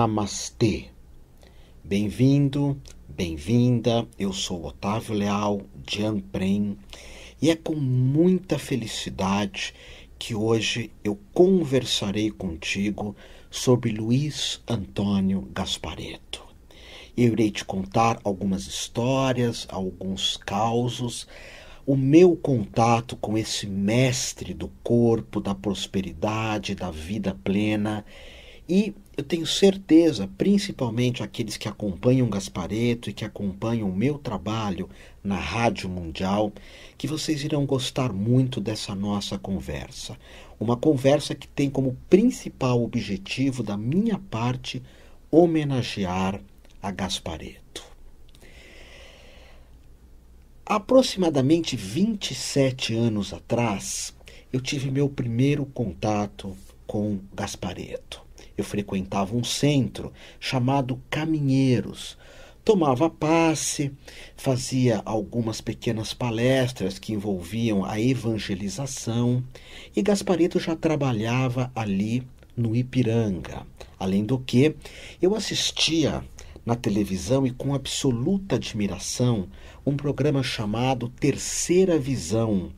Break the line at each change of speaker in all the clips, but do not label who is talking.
Namastê. Bem-vindo, bem-vinda. Eu sou Otávio Leal, Jianprem, e é com muita felicidade que hoje eu conversarei contigo sobre Luiz Antônio Gasparetto. Eu irei te contar algumas histórias, alguns causos, o meu contato com esse mestre do corpo, da prosperidade, da vida plena. E eu tenho certeza, principalmente aqueles que acompanham Gasparetto e que acompanham o meu trabalho na Rádio Mundial, que vocês irão gostar muito dessa nossa conversa. Uma conversa que tem como principal objetivo, da minha parte, homenagear a Gasparetto. Há aproximadamente 27 anos atrás, eu tive meu primeiro contato com Gasparetto. Eu frequentava um centro chamado Caminheiros, tomava passe, fazia algumas pequenas palestras que envolviam a evangelização, e Gasparetto já trabalhava ali no Ipiranga. Além do que, eu assistia na televisão e com absoluta admiração um programa chamado Terceira Visão,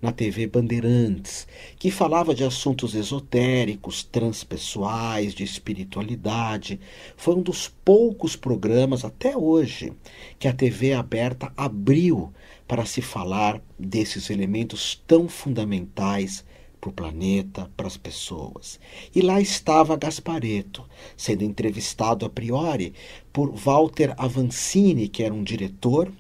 na TV Bandeirantes, que falava de assuntos esotéricos, transpessoais, de espiritualidade. Foi um dos poucos programas, até hoje, que a TV aberta abriu para se falar desses elementos tão fundamentais para o planeta, para as pessoas. E lá estava Gasparetto, sendo entrevistado a priori por Walter Avancini, que era um diretor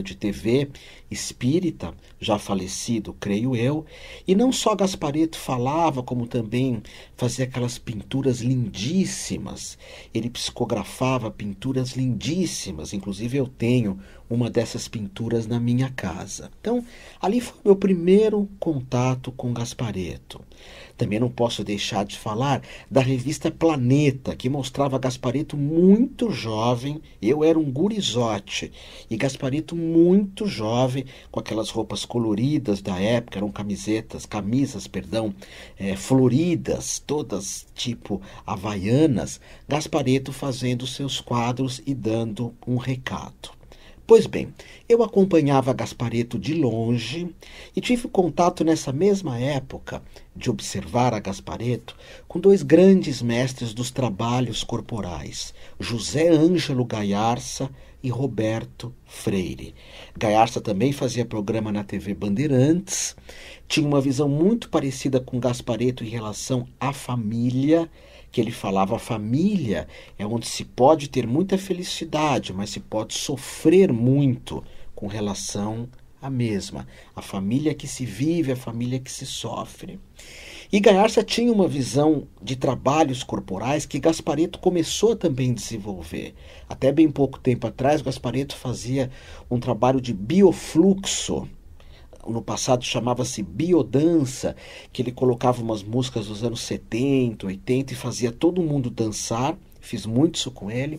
de TV espírita, já falecido, creio eu, e não só Gasparetto falava, como também fazia aquelas pinturas lindíssimas. Ele psicografava pinturas lindíssimas, inclusive eu tenho uma dessas pinturas na minha casa. Então, ali foi meu primeiro contato com Gasparetto. Também não posso deixar de falar da revista Planeta, que mostrava Gasparetto muito jovem. Eu era um gurizote, e Gasparetto muito jovem, com aquelas roupas coloridas da época, eram camisas, floridas, todas tipo havaianas. Gasparetto fazendo seus quadros e dando um recado. Pois bem, eu acompanhava Gasparetto de longe e tive contato nessa mesma época de observar a Gasparetto com dois grandes mestres dos trabalhos corporais, José Ângelo Gaiarsa e Roberto Freire. Gaiarsa também fazia programa na TV Bandeirantes, tinha uma visão muito parecida com Gasparetto em relação à família, que ele falava: a família é onde se pode ter muita felicidade, mas se pode sofrer muito com relação à mesma. A família que se vive, a família que se sofre. E Gaiarsa tinha uma visão de trabalhos corporais que Gasparetto começou também a desenvolver. Até bem pouco tempo atrás, Gasparetto fazia um trabalho de biofluxo. No passado chamava-se biodança, que ele colocava umas músicas dos anos 70, 80 e fazia todo mundo dançar. Fiz muito isso com ele.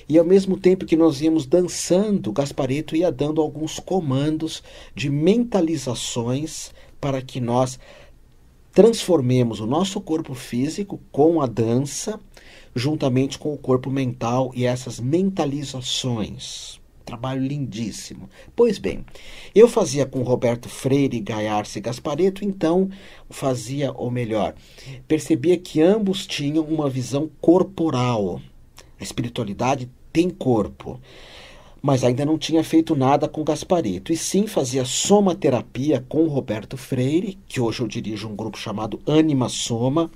E ao mesmo tempo que nós íamos dançando, Gasparetto ia dando alguns comandos de mentalizações para que nós transformemos o nosso corpo físico com a dança, juntamente com o corpo mental e essas mentalizações. Trabalho lindíssimo. Pois bem, eu fazia com Roberto Freire, Gaiarsa e Gasparetto, então fazia, ou melhor, percebia que ambos tinham uma visão corporal. A espiritualidade tem corpo, mas ainda não tinha feito nada com Gasparetto. E sim fazia somaterapia com Roberto Freire, que hoje eu dirijo um grupo chamado Anima Soma,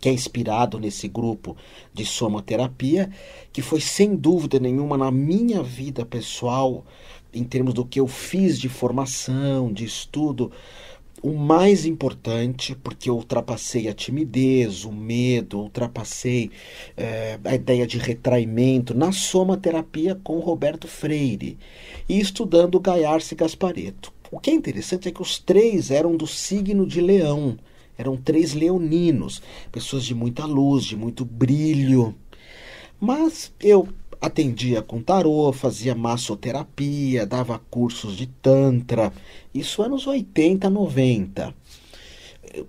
que é inspirado nesse grupo de somaterapia, que foi sem dúvida nenhuma na minha vida pessoal, em termos do que eu fiz de formação, de estudo, o mais importante, porque eu ultrapassei a timidez, o medo, ultrapassei a ideia de retraimento na somaterapia com Roberto Freire e estudando Gaiarsa e Gasparetto. O que é interessante é que os três eram do signo de Leão. Eram três leoninos, pessoas de muita luz, de muito brilho. Mas eu atendia com tarô, fazia massoterapia, dava cursos de tantra. Isso anos 80, 90.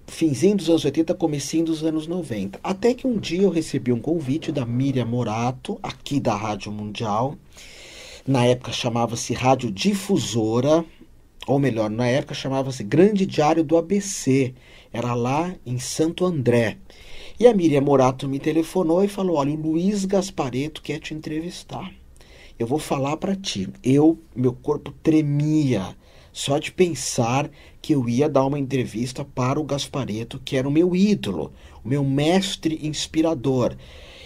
finzinho dos anos 80, comecinho dos anos 90. Até que um dia eu recebi um convite da Miriam Morato, aqui da Rádio Mundial. Na época chamava-se Rádio Difusora, ou melhor, na época chamava-se Grande Diário do ABC. Era lá em Santo André. E a Miriam Morato me telefonou e falou: olha, o Luiz Gasparetto quer te entrevistar. Eu vou falar para ti. Meu corpo tremia só de pensar que eu ia dar uma entrevista para o Gasparetto, que era o meu ídolo, o meu mestre inspirador.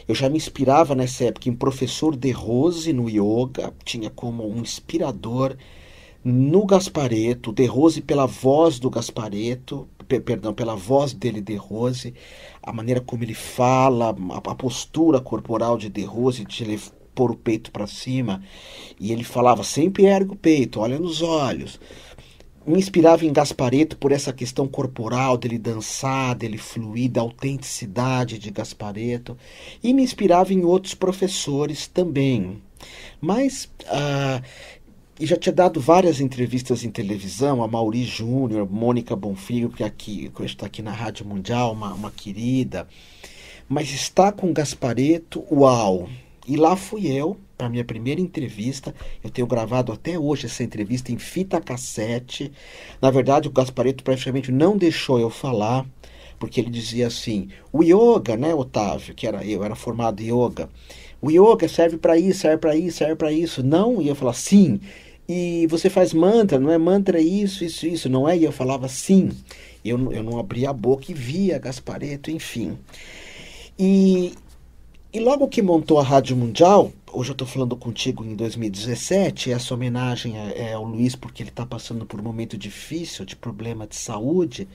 Eu já me inspirava nessa época em professor De Rose no yoga, tinha como um inspirador no Gasparetto, De Rose pela voz do Gasparetto, perdão, pela voz dele, De Rose, a maneira como ele fala, a postura corporal de De Rose, de ele pôr o peito para cima, e ele falava: sempre ergue o peito, olha nos olhos. Me inspirava em Gasparetto por essa questão corporal, dele dançar, dele fluir, da autenticidade de Gasparetto, e me inspirava em outros professores também. Mas e já tinha dado várias entrevistas em televisão, a Mauri Júnior, Mônica Bonfilho, que hoje está aqui na Rádio Mundial, uma querida. Mas está com Gasparetto, uau! E lá fui eu, para a minha primeira entrevista. Eu tenho gravado até hoje essa entrevista em fita cassete. Na verdade, o Gasparetto praticamente não deixou eu falar, porque ele dizia assim: o yoga, né, Otávio, que era eu, era formado em yoga. O yoga serve para isso, serve para isso, serve para isso. Não, e eu falava sim. E você faz mantra, não é mantra isso, não é? E eu falava sim. Eu não abria a boca e via Gasparetto, enfim. E logo que montou a Rádio Mundial, hoje eu estou falando contigo em 2017, essa homenagem é ao Luiz porque ele está passando por um momento difícil de problema de saúde,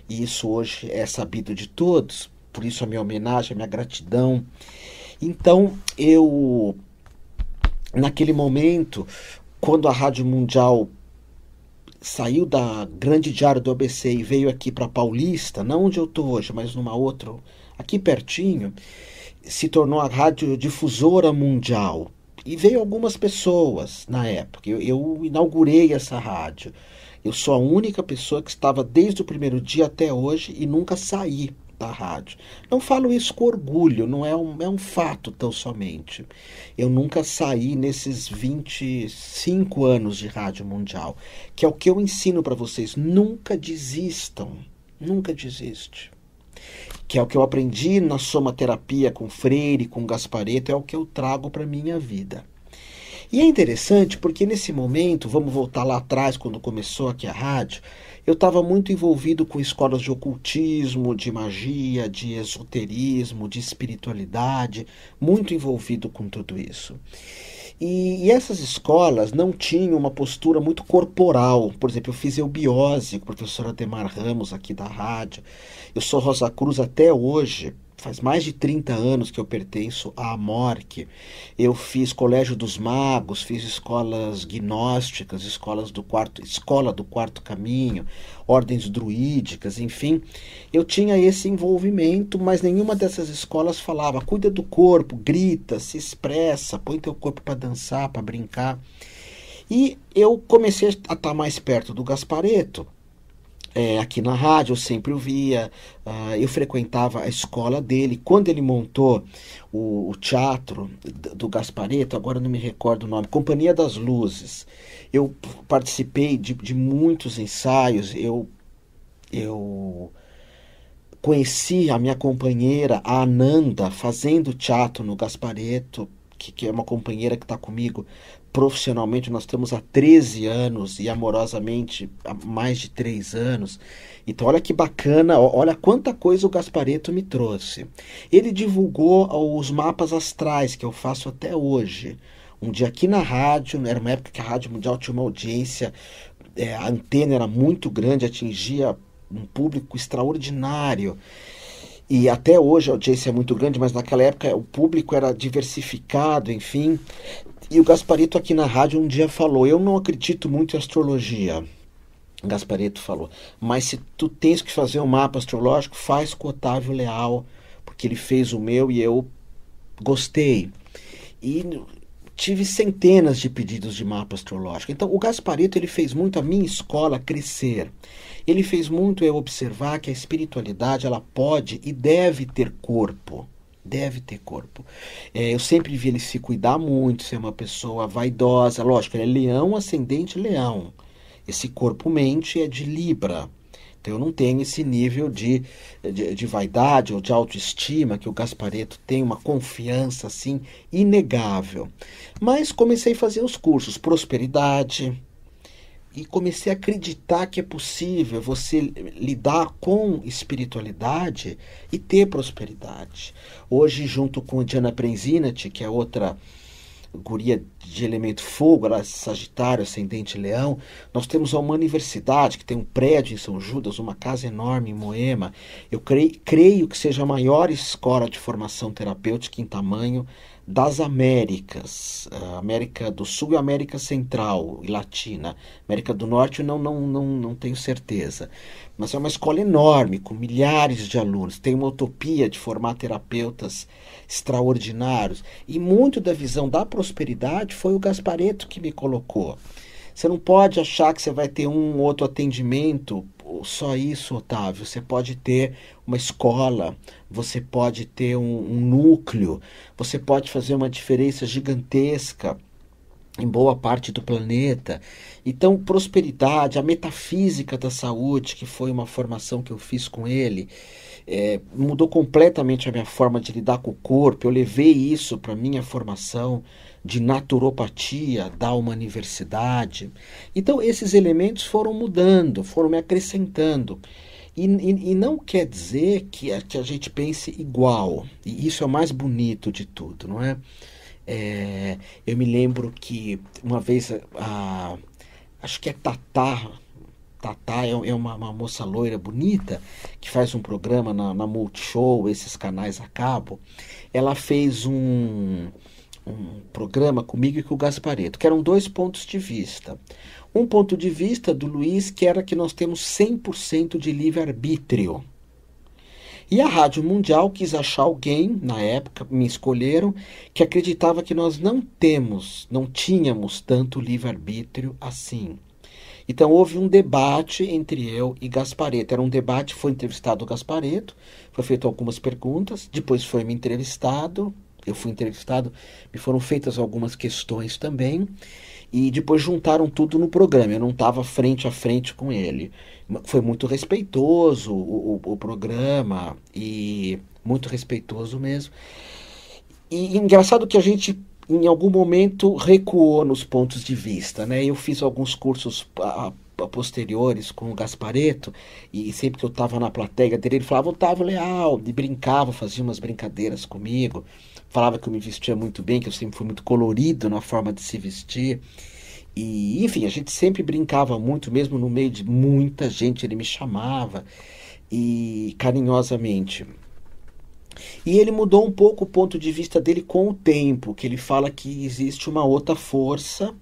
e isso hoje é sabido de todos, por isso a minha homenagem, a minha gratidão. Então, naquele momento, quando a Rádio Mundial saiu da Grande Diário do ABC e veio aqui para Paulista, não onde eu estou hoje, mas numa outra, aqui pertinho, se tornou a Rádio Difusora Mundial. E veio algumas pessoas na época. Eu inaugurei essa rádio. Eu sou a única pessoa que estava desde o primeiro dia até hoje e nunca saí da rádio. Não falo isso com orgulho, não é um fato tão somente. Eu nunca saí nesses 25 anos de Rádio Mundial, que é o que eu ensino para vocês. Nunca desistam, nunca desiste. Que é o que eu aprendi na somaterapia com Freire, com Gasparetto, é o que eu trago para a minha vida. E é interessante porque nesse momento, vamos voltar lá atrás, quando começou aqui a rádio, eu estava muito envolvido com escolas de ocultismo, de magia, de esoterismo, de espiritualidade, muito envolvido com tudo isso. E essas escolas não tinham uma postura muito corporal. Por exemplo, eu fiz eubiose com o professor Ademar Ramos aqui da rádio. Eu sou Rosa Cruz até hoje. Faz mais de 30 anos que eu pertenço à AMORC. Eu fiz Colégio dos Magos, fiz escolas gnósticas, escola do quarto caminho, ordens druídicas, enfim. Eu tinha esse envolvimento, mas nenhuma dessas escolas falava: cuida do corpo, grita, se expressa, põe teu corpo para dançar, para brincar. E eu comecei a estar mais perto do Gasparetto. Aqui na rádio eu sempre o via, eu frequentava a escola dele. Quando ele montou o teatro do Gasparetto, agora não me recordo o nome, Companhia das Luzes, eu participei de muitos ensaios. Eu conheci a minha companheira, a Ananda, fazendo teatro no Gasparetto, que é uma companheira que está comigo profissionalmente. Nós estamos há 13 anos e amorosamente há mais de 3 anos. Então olha que bacana, olha quanta coisa o Gasparetto me trouxe. Ele divulgou os mapas astrais que eu faço até hoje. Um dia aqui na rádio, era uma época que a Rádio Mundial tinha uma audiência, a antena era muito grande, atingia um público extraordinário. E até hoje a audiência é muito grande, mas naquela época o público era diversificado, enfim. E o Gasparetto aqui na rádio um dia falou: eu não acredito muito em astrologia. O Gasparetto falou: mas se tu tens que fazer um mapa astrológico, faz com o Otávio Leal, porque ele fez o meu e eu gostei. E tive centenas de pedidos de mapa astrológico. Então o Gasparetto ele fez muito a minha escola crescer. Ele fez muito eu observar que a espiritualidade ela pode e deve ter corpo. Deve ter corpo. Eu sempre vi ele se cuidar muito, ser uma pessoa vaidosa. Lógico, ele é leão, ascendente leão. Esse corpo-mente é de Libra. Então eu não tenho esse nível de vaidade ou de autoestima que o Gasparetto tem, uma confiança assim inegável. Mas comecei a fazer os cursos Prosperidade, e comecei a acreditar que é possível você lidar com espiritualidade e ter prosperidade. Hoje, junto com a Diana Prenzinati, que é outra guria de elemento fogo, ela é Sagitário, ascendente Leão, nós temos uma universidade que tem um prédio em São Judas, uma casa enorme em Moema. Eu creio que seja a maior escola de formação terapêutica em tamanho das Américas, América do Sul e América Central e Latina. América do Norte eu não tenho certeza. Mas é uma escola enorme, com milhares de alunos. Tem uma utopia de formar terapeutas extraordinários. E muito da visão da prosperidade foi o Gasparetto que me colocou. Você não pode achar que você vai ter um outro atendimento, só isso, Otávio. Você pode ter uma escola, você pode ter um núcleo, você pode fazer uma diferença gigantesca em boa parte do planeta. Então, prosperidade, a metafísica da saúde, que foi uma formação que eu fiz com ele, mudou completamente a minha forma de lidar com o corpo. Eu levei isso para a minha formação de naturopatia da uma universidade. Então, esses elementos foram mudando, foram me acrescentando. E não quer dizer que a gente pense igual. E isso é o mais bonito de tudo, não é? Eu me lembro que uma vez, acho que é Tatá. Tatá é uma moça loira bonita que faz um programa na Multishow, esses canais a cabo. Ela fez um programa comigo e com o Gasparetto, que eram dois pontos de vista. Um ponto de vista do Luiz, que era que nós temos 100% de livre-arbítrio. E a Rádio Mundial quis achar alguém, na época, me escolheram, que acreditava que nós não tínhamos tanto livre-arbítrio assim. Então houve um debate entre eu e Gasparetto. Era um debate, foi entrevistado o Gasparetto, foi feito algumas perguntas, depois foi me entrevistado, eu fui entrevistado, me foram feitas algumas questões também, e depois juntaram tudo no programa. Eu não estava frente a frente com ele. Foi muito respeitoso o programa, e muito respeitoso mesmo. E engraçado que a gente, em algum momento, recuou nos pontos de vista, né? Eu fiz alguns cursos posteriores com o Gasparetto, e sempre que eu estava na plateia dele, ele falava, Otávio Leal, e brincava, fazia umas brincadeiras comigo, falava que eu me vestia muito bem, que eu sempre fui muito colorido na forma de se vestir. E, enfim, a gente sempre brincava muito, mesmo no meio de muita gente, ele me chamava, e carinhosamente. E ele mudou um pouco o ponto de vista dele com o tempo, que ele fala que existe uma outra força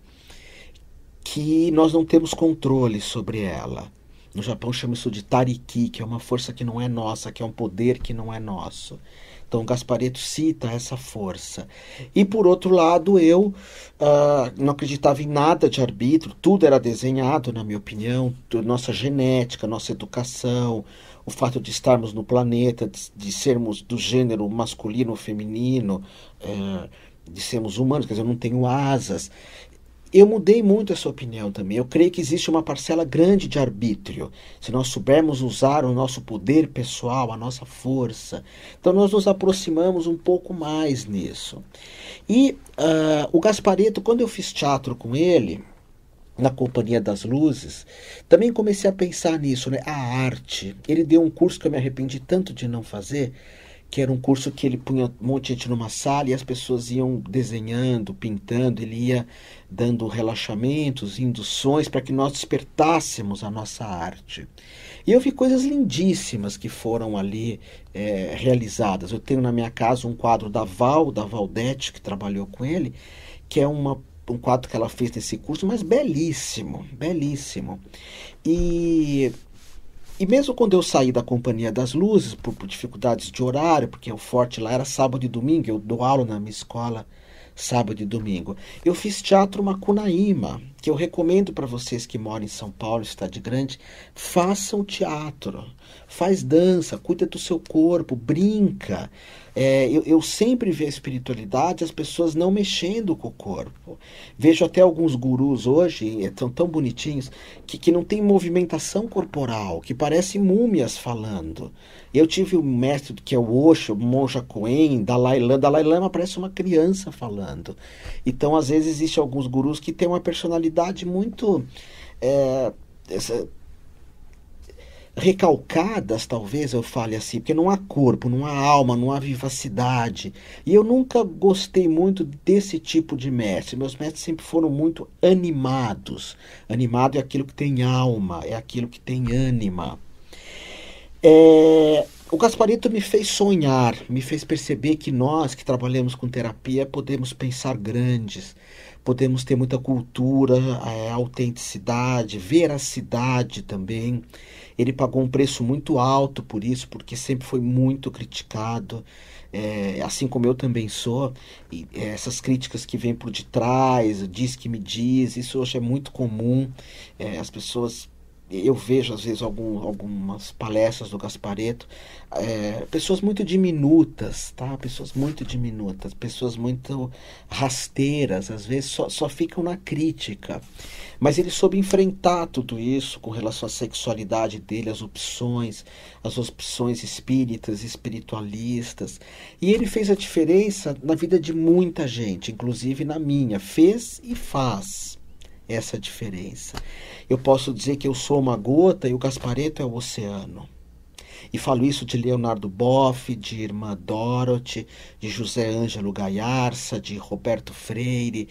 que nós não temos controle sobre ela. No Japão chama isso de Tariki, que é uma força que não é nossa, que é um poder que não é nosso. Então Gasparetto cita essa força. E por outro lado, eu não acreditava em nada de arbítrio, tudo era desenhado, na minha opinião, nossa genética, nossa educação, o fato de estarmos no planeta, de sermos do gênero masculino ou feminino, de sermos humanos, quer dizer, eu não tenho asas. Eu mudei muito essa opinião também. Eu creio que existe uma parcela grande de arbítrio. Se nós soubermos usar o nosso poder pessoal, a nossa força, então nós nos aproximamos um pouco mais nisso. E o Gasparetto, quando eu fiz teatro com ele, na Companhia das Luzes, também comecei a pensar nisso, né? A arte. Ele deu um curso que eu me arrependi tanto de não fazer, que era um curso que ele punha um monte de gente numa sala e as pessoas iam desenhando, pintando, ele ia dando relaxamentos, induções para que nós despertássemos a nossa arte. E eu vi coisas lindíssimas que foram ali realizadas. Eu tenho na minha casa um quadro da Valdete, que trabalhou com ele, que é um quadro que ela fez nesse curso, mas belíssimo, belíssimo. E mesmo quando eu saí da Companhia das Luzes, por dificuldades de horário, porque o forte lá era sábado e domingo, eu dou aula na minha escola sábado e domingo, eu fiz teatro Macunaíma, que eu recomendo para vocês que moram em São Paulo, cidade grande, façam teatro, faz dança, cuida do seu corpo, brinca. Eu sempre vejo a espiritualidade, as pessoas não mexendo com o corpo. Vejo até alguns gurus hoje, tão, tão bonitinhos, que não tem movimentação corporal, que parecem múmias falando. Eu tive um mestre que é o Osho, Monja Coen, Dalai Lama. Dalai Lama parece uma criança falando. Então, às vezes, existem alguns gurus que têm uma personalidade muito recalcadas, talvez eu fale assim, porque não há corpo, não há alma, não há vivacidade. E eu nunca gostei muito desse tipo de mestre. Meus mestres sempre foram muito animados. Animado é aquilo que tem alma, é aquilo que tem ânima. O Gasparito me fez sonhar, me fez perceber que nós que trabalhamos com terapia podemos pensar grandes, podemos ter muita cultura, autenticidade, veracidade também. Ele pagou um preço muito alto por isso, porque sempre foi muito criticado, assim como eu também sou. E essas críticas que vêm por detrás, diz que me diz, isso hoje é muito comum. As pessoas eu vejo às vezes algumas palestras do Gasparetto, pessoas muito diminutas, tá? Pessoas muito diminutas, pessoas muito rasteiras, às vezes só ficam na crítica. Mas ele soube enfrentar tudo isso com relação à sexualidade dele, as opções espíritas, espiritualistas. E ele fez a diferença na vida de muita gente, inclusive na minha. Fez e faz essa diferença. Eu posso dizer que eu sou uma gota e o Gasparetto é o oceano. E falo isso de Leonardo Boff, de Irmã Dorothy, de José Ângelo Gaiarsa, de Roberto Freire,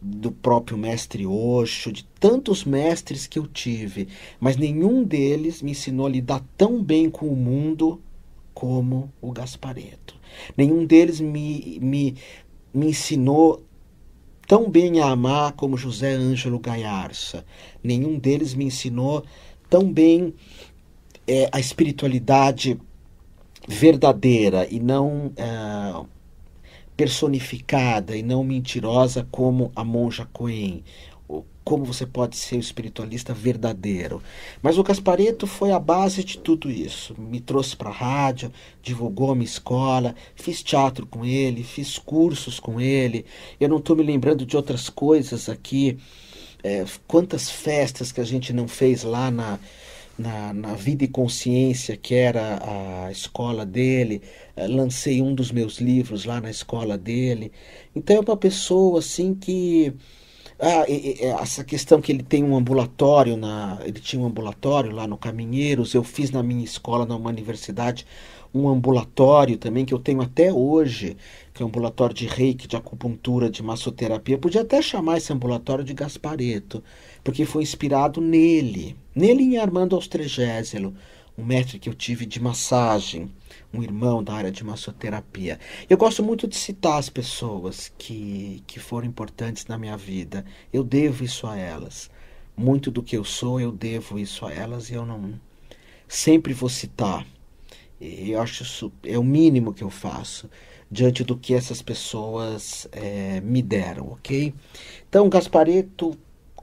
do próprio mestre Osho, de tantos mestres que eu tive. Mas nenhum deles me ensinou a lidar tão bem com o mundo como o Gasparetto. Nenhum deles me ensinou tão bem a amar como José Ângelo Gaiarsa. Nenhum deles me ensinou tão bem a espiritualidade verdadeira e não personificada e não mentirosa como a Monja Coen. Como você pode ser o espiritualista verdadeiro. Mas o Gasparetto foi a base de tudo isso. Me trouxe para a rádio, divulgou a minha escola, fiz teatro com ele, fiz cursos com ele. Eu não estou me lembrando de outras coisas aqui. Quantas festas que a gente não fez lá na Vida e Consciência, que era a escola dele. Lancei um dos meus livros lá na escola dele. Então é uma pessoa assim que... essa questão que ele tem um ambulatório, ele tinha um ambulatório lá no Caminheiros, eu fiz na minha escola, numa universidade, um ambulatório também, que eu tenho até hoje, que é um ambulatório de reiki, de acupuntura, de massoterapia. Eu podia até chamar esse ambulatório de Gasparetto, porque foi inspirado nele em Armando Austrégésilo, um mestre que eu tive de massagem, um irmão da área de massoterapia. Eu gosto muito de citar as pessoas que foram importantes na minha vida. Eu devo isso a elas. Muito do que eu sou, eu devo isso a elas e eu não... Sempre vou citar. Eu acho isso é o mínimo que eu faço diante do que essas pessoas me deram, ok? Então, Gasparetto,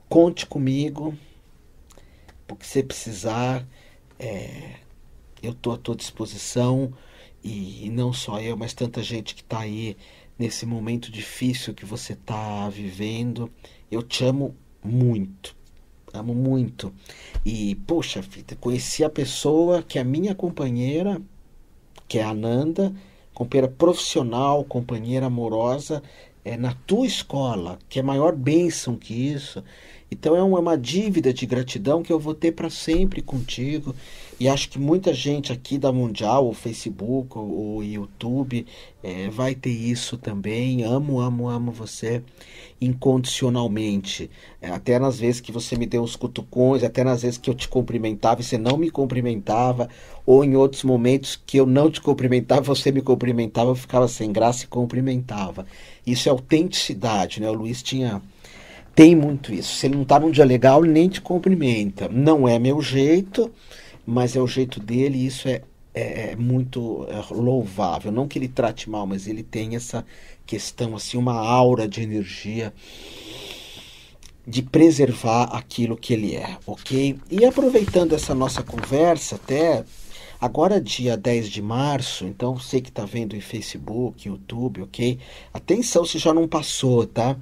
conte comigo, porque se precisar... eu estou à tua disposição, e não só eu, mas tanta gente que está aí nesse momento difícil que você está vivendo. Eu te amo muito, e poxa vida, conheci a pessoa que é a minha companheira, que é a Ananda, companheira profissional, companheira amorosa, na tua escola, que é maior bênção que isso. Então é uma dívida de gratidão que eu vou ter para sempre contigo. E acho que muita gente aqui da Mundial, o Facebook, o YouTube, vai ter isso também. Amo, amo, amo você incondicionalmente. Até nas vezes que você me deu uns cutucões, até nas vezes que eu te cumprimentava e você não me cumprimentava, ou em outros momentos que eu não te cumprimentava, você me cumprimentava, eu ficava sem graça e cumprimentava. Isso é autenticidade, né? O Luiz tem muito isso. Se ele não está num dia legal, ele nem te cumprimenta. Não é meu jeito, mas é o jeito dele, e isso é muito louvável. Não que ele trate mal, mas ele tem essa questão, assim, uma aura de energia de preservar aquilo que ele é, ok? E aproveitando essa nossa conversa, até agora dia 10 de março, então você que está vendo em Facebook, YouTube, ok? Atenção se já não passou, tá?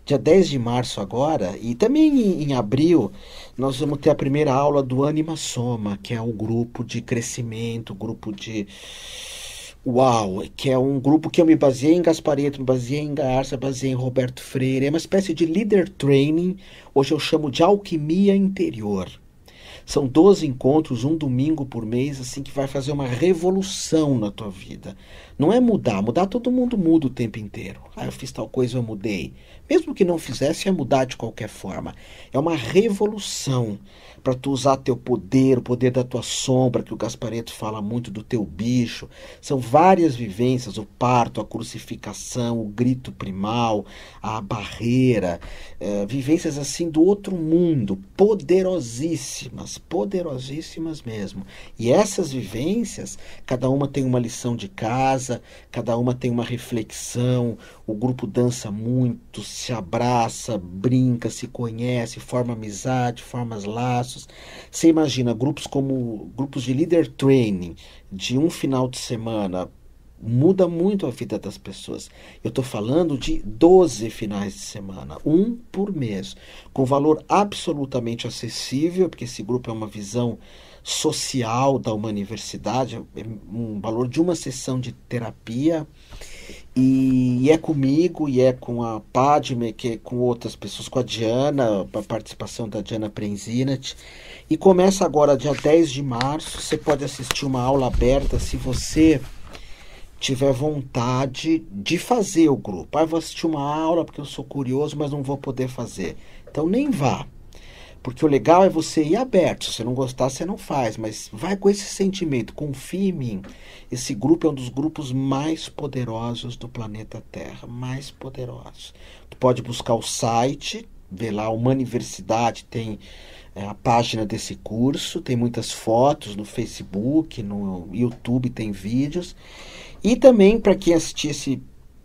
Dia 10 de março agora, e também em abril, nós vamos ter a primeira aula do Anima Soma, que é o grupo de crescimento, o grupo de Uau, que é um grupo que eu me baseei em Gasparetto, me baseei em Garça, baseei em Roberto Freire. É uma espécie de leader training, hoje eu chamo de alquimia interior. São 12 encontros, um domingo por mês, assim, que vai fazer uma revolução na tua vida. Não é mudar, mudar todo mundo muda o tempo inteiro. Ah, eu fiz tal coisa, eu mudei. Mesmo que não fizesse, é mudar de qualquer forma. É uma revolução para tu usar teu poder, o poder da tua sombra, que o Gasparetto fala muito do teu bicho. São várias vivências, o parto, a crucificação, o grito primal, a barreira, vivências assim do outro mundo, poderosíssimas, poderosíssimas mesmo. E essas vivências, cada uma tem uma lição de casa, cada uma tem uma reflexão, o grupo dança muito, se abraça, brinca, se conhece, forma amizade, forma laços. Você imagina grupos de leader training de um final de semana, muda muito a vida das pessoas. Eu estou falando de 12 finais de semana, um por mês, com valor absolutamente acessível, porque esse grupo é uma visão social da uma universidade, é um valor de uma sessão de terapia. E é comigo, e é com a Padme, que é com outras pessoas, com a Diana, a participação da Diana Prenzinat. E começa agora, dia 10 de março. Você pode assistir uma aula aberta se você tiver vontade de fazer o grupo. Ah, eu vou assistir uma aula porque eu sou curioso, mas não vou poder fazer. Então nem vá. Porque o legal é você ir aberto. Se você não gostar, você não faz. Mas vai com esse sentimento. Confie em mim. Esse grupo é um dos grupos mais poderosos do planeta Terra. Mais poderosos. Tu pode buscar o site, ver lá, uma universidade tem a página desse curso. Tem muitas fotos no Facebook, no YouTube tem vídeos. E também, para quem assistir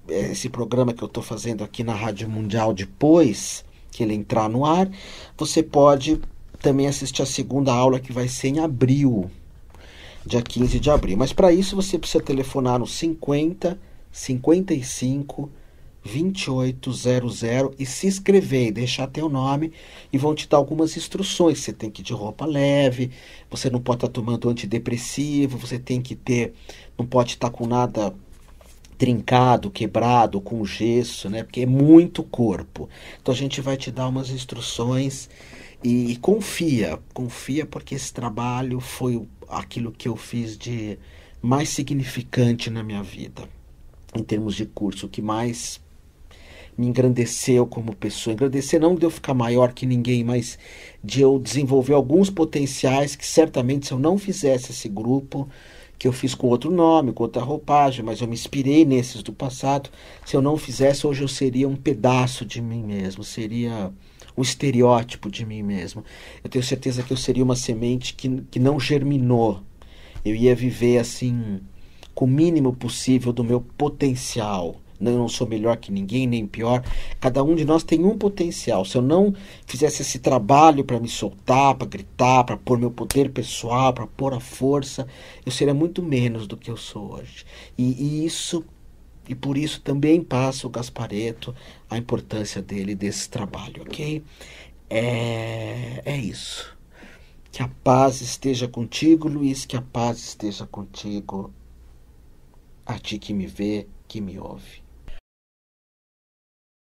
esse programa que eu estou fazendo aqui na Rádio Mundial depois que ele entrar no ar, você pode também assistir a segunda aula que vai ser em abril, dia 15 de abril. Mas para isso você precisa telefonar no 50 55 2800 e se inscrever e deixar teu nome, e vão te dar algumas instruções. Você tem que ir de roupa leve, você não pode estar tomando antidepressivo, você tem que não pode estar com nada trincado, quebrado, com gesso, né? Porque é muito corpo. Então a gente vai te dar umas instruções e confia porque esse trabalho foi aquilo que eu fiz de mais significante na minha vida, em termos de curso, o que mais me engrandeceu como pessoa. Engrandecer não de eu ficar maior que ninguém, mas de eu desenvolver alguns potenciais que certamente se eu não fizesse esse grupo, que eu fiz com outro nome, com outra roupagem, mas eu me inspirei nesses do passado. Se eu não fizesse, hoje eu seria um pedaço de mim mesmo, seria um estereótipo de mim mesmo. Eu tenho certeza que eu seria uma semente que não germinou. Eu ia viver assim, com o mínimo possível do meu potencial. Eu não sou melhor que ninguém, nem pior. Cada um de nós tem um potencial. Se eu não fizesse esse trabalho para me soltar, para gritar, para pôr meu poder pessoal, para pôr a força, eu seria muito menos do que eu sou hoje. E por isso também passa o Gasparetto, a importância dele, desse trabalho, ok? É isso. Que a paz esteja contigo, Luiz, que a paz esteja contigo, a ti que me vê, que me ouve.